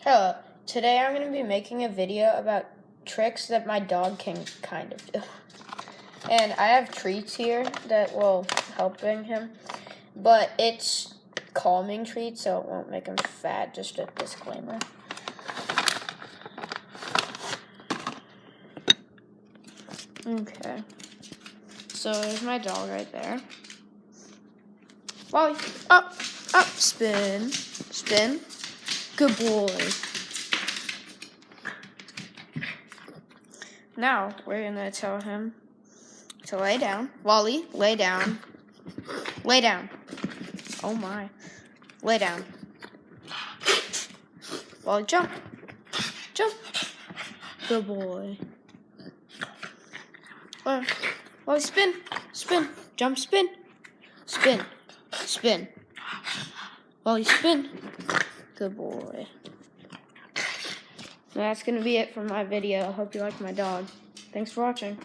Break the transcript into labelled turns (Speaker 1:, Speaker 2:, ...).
Speaker 1: Hello, today I'm going to be making a video about tricks that my dog can kind of do. And I have treats here that will helping him, but it's calming treats, so it won't make him fat, just a disclaimer. Okay, so there's my dog right there. Wally, up, spin, spin. Good boy. Now, we're going to tell him to lay down. Wally, lay down. Lay down. Oh, my. Lay down. Wally, jump. Jump. Good boy. Wally, spin. Spin. Jump, spin. Spin. Spin. Wally, spin. Good boy. That's going to be it for my video. I hope you like my dog. Thanks for watching.